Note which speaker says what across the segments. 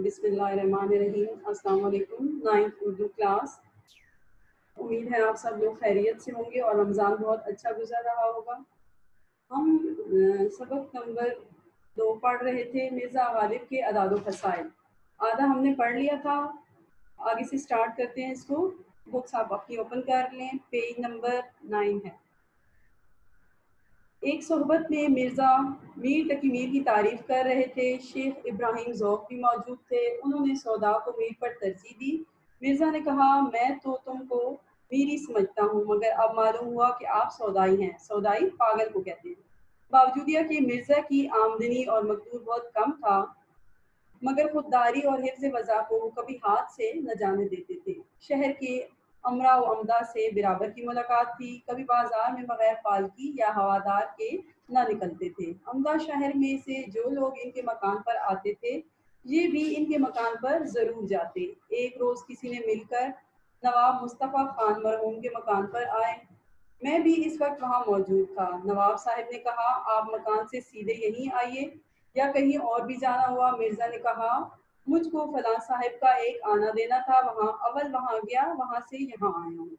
Speaker 1: बिस्मिल्लाहिर्रहमानिर्रहीम। अस्सलाम वालेकुम। 9th Urdu class. उम्मीद है आप सब लोग खैरियत से होंगे और रमज़ान बहुत अच्छा गुजर रहा होगा। हम सबक नंबर 2 पढ़ रहे थे, मिर्ज़ा गालिब के अदाद व फ़साइल। आधा हमने पढ़ लिया था, आगे से स्टार्ट करते हैं इसको। बुक्स आप अपनी ओपन कर लें, पेज नंबर 9 है। एक सोहबत में मिर्ज़ा मीर तकी मीर की तारीफ़ कर रहे थे। शेख इब्राहिम ज़ौक़ भी मौजूद थे। उन्होंने सौदा को मीर पर तरजीह दी। मिर्ज़ा ने कहा, मैं तो तुमको मीरी समझता हूँ, मगर अब मालूम हुआ कि आप सौदाई हैं। सौदाई पागल को कहते हैं। बावजूद यह कि मिर्ज़ा की आमदनी और मकदूर बहुत कम था, मगर खुददारी और हिफ्ज़ वज़ा को वो कभी हाथ से न जाने देते थे। शहर के अमरा व अमदा से बराबर की मुलाकात थी। कभी बाजार में बगैर पालकी या हवादार के न निकलते थे। अमदा शहर में से जो लोग इनके मकान पर आते थे, ये भी इनके मकान पर ज़रूर जाते। एक रोज़ किसी ने मिलकर नवाब मुस्तफ़ा खान मरहूम के मकान पर आए। मैं भी इस वक्त वहाँ मौजूद था। नवाब साहब ने कहा, आप मकान से सीधे यहीं आइए या कहीं और भी जाना हुआ? मिर्ज़ा ने कहा, मुझको फलां साहब का एक आना देना था, वहाँ गया, वहाँ से यहाँ आया हूँ।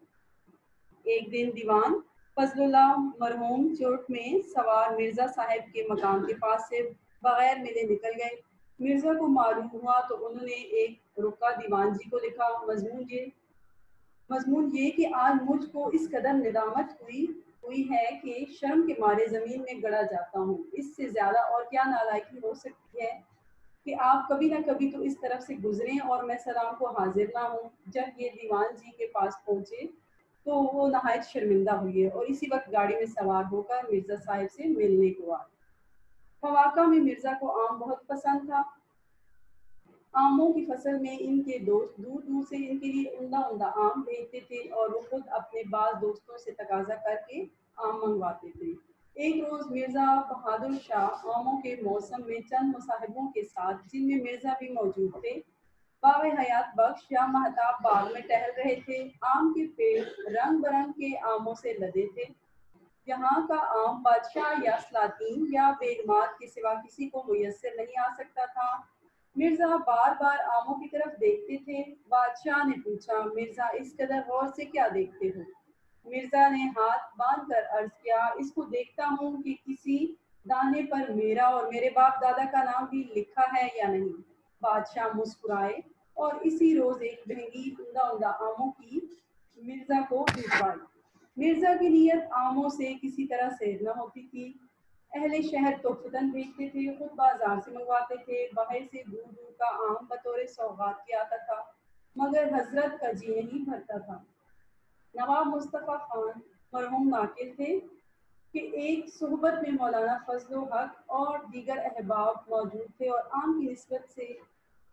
Speaker 1: एक दिन दीवान फजलुल्लाह मरहूम चोट में सवार मिर्ज़ा साहब के मकान के पास से बगैर मिले निकल गए। मिर्ज़ा को मालूम हुआ तो उन्होंने एक रुका दीवान जी को लिखा। मजमून ये कि आज मुझको इस कदर निदामत हुई है कि शर्म के मारे ज़मीन में गड़ा जाता हूँ। इससे ज़्यादा और क्या नालायकी हो सकती है कि आप कभी न कभी तो इस तरफ से गुजरें और मैं सलाम को हाजिर ना हूँ। जब ये दीवान जी के पास पहुँचे तो वो नहायत शर्मिंदा हुए और इसी वक्त गाड़ी में सवार होकर मिर्ज़ा साहब से मिलने को आए। फवाका में मिर्ज़ा को आम बहुत पसंद था। आमों की फसल में इनके दोस्त दूर दूर से इनके लिए उम्दा उम्दा आम भेजते थे और वो खुद अपने बाज़ दोस्तों से तकाजा करके आम मंगवाते थे। एक रोज़ मिर्ज़ा बहादुर शाह आमों के मौसम में चंद मुसाहिबों के साथ, जिनमें मिर्ज़ा भी मौजूद थे, बाग़ हयात बख्श या महताब बाग में टहल रहे थे। आम के पेड़ रंग बरंग के आमों से लदे थे। यहाँ का आम बादशाह या सलातीन या बेगमात के सिवा किसी को मुयस्सर नहीं आ सकता था। मिर्ज़ा बार बार आमों की तरफ देखते थे। बादशाह ने पूछा, मिर्ज़ा इस कदर गौर से क्या देखते हो? मिर्ज़ा ने हाथ बांध कर अर्ज किया, इसको देखता हूँ कि किसी दाने पर मेरा और मेरे बाप दादा का नाम भी लिखा है या नहीं। बादशाह मुस्कुराए और इसी रोज एक महंगी उम्दा उम्दा आमों की मिर्ज़ा को भिजवाई। मिर्ज़ा की नीयत आमों से किसी तरह सैर न होती थी। अहले शहर तोहफतन भेजते थे, खुद बाजार से मंगवाते थे। बाहर से दूर दूर का आम बतौर सौगात के आता था, मगर हजरत का जी नहीं भरता था। नवाब मुस्तफ़ा खान मरहूम नाकिल थे कि एक सोहबत में मौलाना फजल हक और दीगर अहबाब मौजूद थे और आम की निस्बत से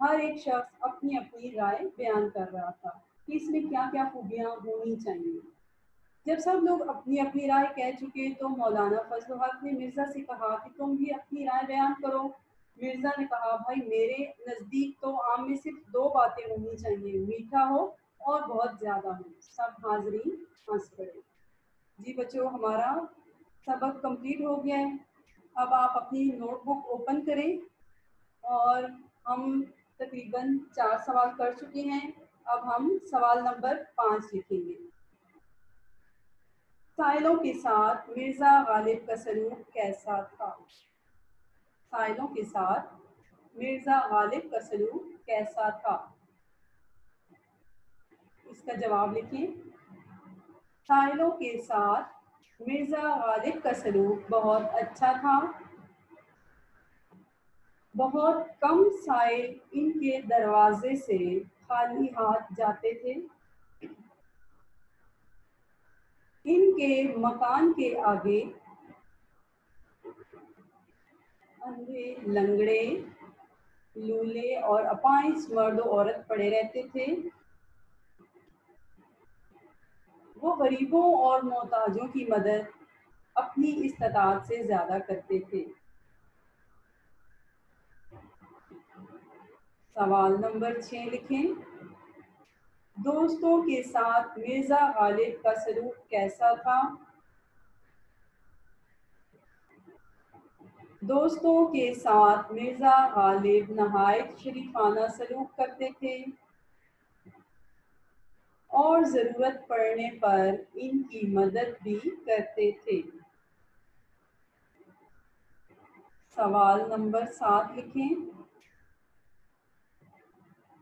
Speaker 1: हर एक शख्स अपनी अपनी राय बयान कर रहा था कि इसमें क्या क्या खूबियाँ होनी चाहिए। जब सब लोग अपनी अपनी राय कह चुके तो मौलाना फजल हक ने मिर्ज़ा से कहा कि तुम भी अपनी राय बयान करो। मिर्ज़ा ने कहा, भाई मेरे नज़दीक तो आम में सिर्फ दो बातें होनी चाहिए, मीठा हो और बहुत ज़्यादा हो। सब हाजरीन हंस पड़े। जी बच्चों, हमारा सबक कंप्लीट हो गया है। अब आप अपनी नोटबुक ओपन करें और हम तकरीबन 4 सवाल कर चुके हैं। अब हम सवाल नंबर 5 लिखेंगे। साइलों के साथ मिर्ज़ा गालिब का सलूक कैसा था? साइलों के साथ मिर्ज़ा गालिब का सलूक कैसा था? इसका जवाब लिखिए। साइलों के साथ मिर्ज़ा गालिब का सलूक बहुत अच्छा था। बहुत कम साइल इनके दरवाजे से खाली हाथ जाते थे। इनके मकान के आगे अंधे, लंगड़े, लूले और अपाहिज मर्द औरत पड़े रहते थे। वो गरीबों और मोहताजों की मदद अपनी इस्तादात से ज्यादा करते थे। सवाल नंबर 6 लिखें। दोस्तों के साथ मिर्ज़ा गालिब का सलूक कैसा था? दोस्तों के साथ मिर्जा गालिब नहायत शरीफाना सलूक करते थे और ज़रूरत पड़ने पर इनकी मदद भी करते थे। सवाल नंबर 7 लिखें।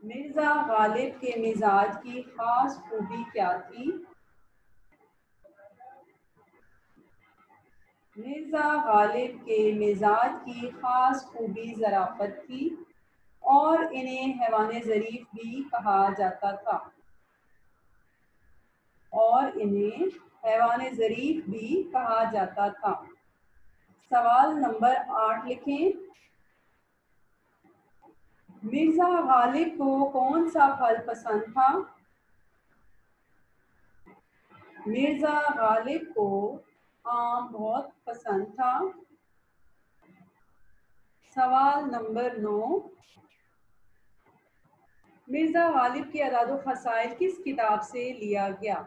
Speaker 1: मिर्जा गालिब के मिजाज की खास खूबी क्या थी? मिर्जा गालिब के मिजाज की खास खूबी ज़राफ़त थी और इन्हें हैवान ज़रीफ़ भी कहा जाता था। और इन्हें हैवान ज़रीफ़ भी कहा जाता था। सवाल नंबर 8 लिखें। मिर्जा गालिब को कौन सा फल पसंद था? मिर्जा गालिब को आम बहुत पसंद था। सवाल नंबर 9। मिर्जा गालिब के अदाद खसाइल किस किताब से लिया गया?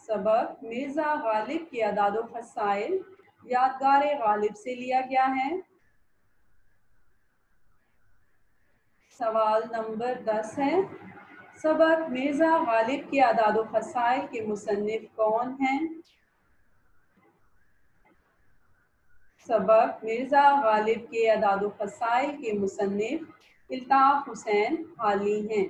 Speaker 1: सबक मिर्जा गालिब के अदाद खसाइल यादगार गालिब से लिया गया है। सवाल नंबर 10 है। सबक मिर्जा गालिब के अदाद खसाइल के मुसन्निफ कौन हैं? सबक मिर्जा गालिब के अदाद खसाइल के मुसन्निफ इल्ताफ हुसैन हाली हैं।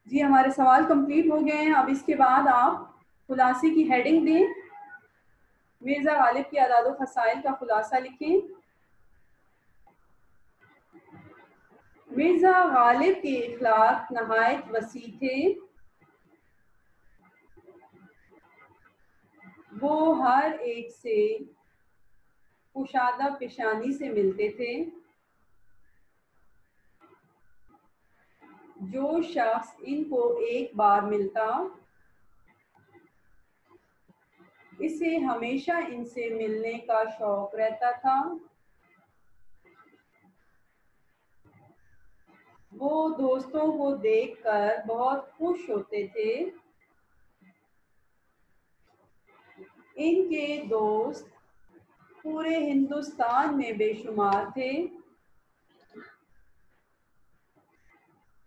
Speaker 1: जी हमारे सवाल कंप्लीट हो गए हैं। अब इसके बाद आप खुलासे की हेडिंग दें। मिर्जा गालिब के अदाद खसाइल का खुलासा लिखें। मिर्जा गालिब के इखलाक नहायत वसी थे। वो हर एक से कुशादा पेशानी से मिलते थे। जो शख्स इनको एक बार मिलता इसे हमेशा इनसे मिलने का शौक रहता था। वो दोस्तों को देखकर बहुत खुश होते थे। इनके दोस्त पूरे हिंदुस्तान में बेशुमार थे।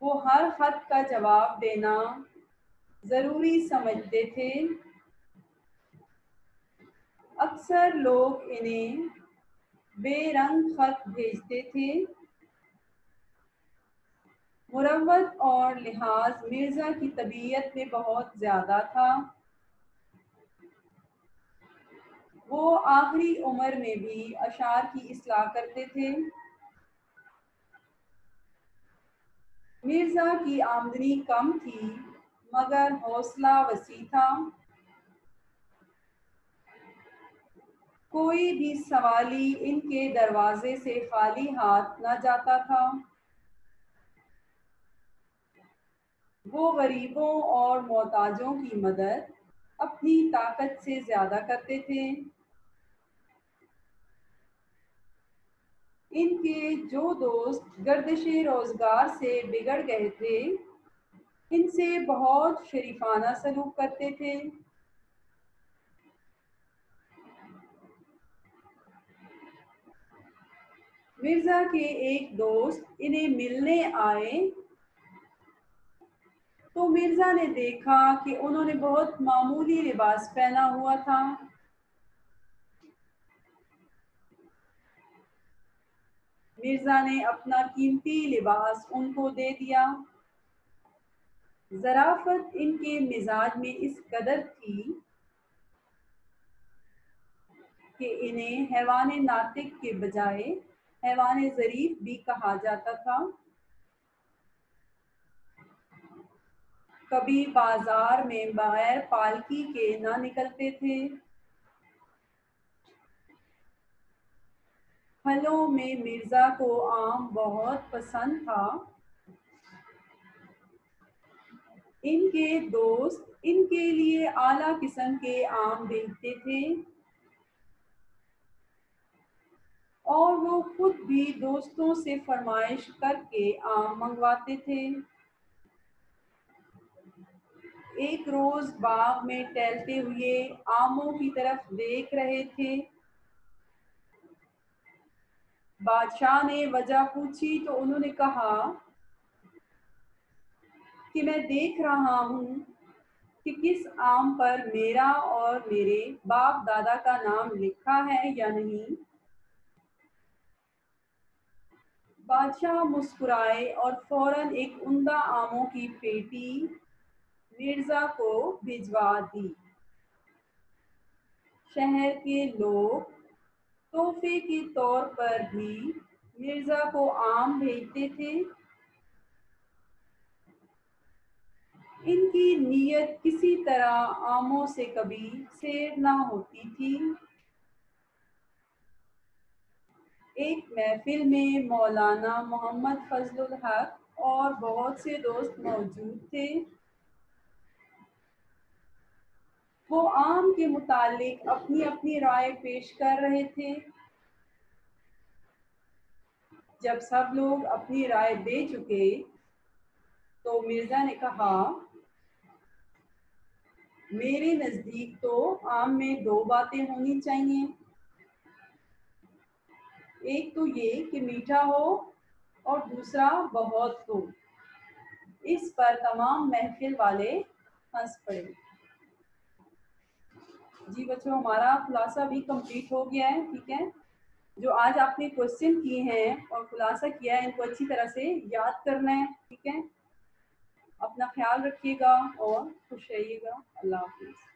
Speaker 1: वो हर खत का जवाब देना ज़रूरी समझते थे। अक्सर लोग इन्हें बेरंग खत भेजते थे। मुरव्वत और लिहाज मिर्ज़ा की तबीयत में बहुत ज़्यादा था। वो आखिरी उम्र में भी अशार की इस्लाह करते थे। मिर्ज़ा की आमदनी कम थी मगर हौसला वसी था। कोई भी सवाली इनके दरवाजे से खाली हाथ न जाता था। वो गरीबों और मोहताजों की मदद अपनी ताकत से ज़्यादा करते थे। इनके जो दोस्त गर्दिशे रोज़गार से बिगड़ गए थे इनसे बहुत शरीफाना सलूक करते थे। मिर्ज़ा के एक दोस्त इन्हें मिलने आए तो मिर्ज़ा ने देखा कि उन्होंने बहुत मामूली लिबास पहना हुआ था। मिर्ज़ा ने अपना कीमती लिबास उनको दे दिया। ज़राफ़त इनके मिजाज में इस कदर थी कि इन्हें हैवान नातिक के बजाय हैवान ज़रीफ़ भी कहा जाता था। कभी बाजार में बगैर पालकी के ना निकलते थे। फलों में मिर्ज़ा को आम बहुत पसंद था। इनके दोस्त इनके लिए आला किस्म के आम बेचते थे और वो खुद भी दोस्तों से फरमाइश करके आम मंगवाते थे। ایک روز باغ میں ٹہلتے ہوئے آموں کی طرف دیکھ رہے تھے۔ بادشاہ نے وجہ پوچھی تو انہوں نے کہا کہ میں دیکھ رہا ہوں کہ کس آم پر میرا اور میرے باپ دادا کا نام لکھا ہے یا نہیں۔ بادشاہ مسکرائے اور فوراً ایک عمدہ آموں کی پیٹی مرزا کو بھجوا دی۔ شہر کے لوگ تحفے کے طور پر بھی مرزا کو آم بھیجتے تھے۔ ان کی نیت کسی طرح آموں سے کبھی سیر نہ ہوتی تھی۔ ایک محفل میں مولانا محمد فضل الحق اور بہت سے دوست موجود تھے۔ وہ آم کے متعلق اپنی اپنی رائے پیش کر رہے تھے۔ جب سب لوگ اپنی رائے دے چکے تو مرزا نے کہا، میرے نزدیک تو آم میں دو باتیں ہونی چاہیے، ایک تو یہ کہ میٹھا ہو اور دوسرا بہت ہو۔ اس پر تمام محفل والے ہنس پڑے۔ جی بچوں، ہمارا خلاصہ بھی کمپلیٹ ہو گیا ہے، ٹھیک ہے۔ جو آج آپ نے کوشچن کیے ہیں اور خلاصہ کیا ہے، ان کو اچھی طرح سے یاد کرنا ہے، ٹھیک ہے۔ اپنا خیال رکھیے گا اور خوش رہیے گا۔ اللہ حافظ۔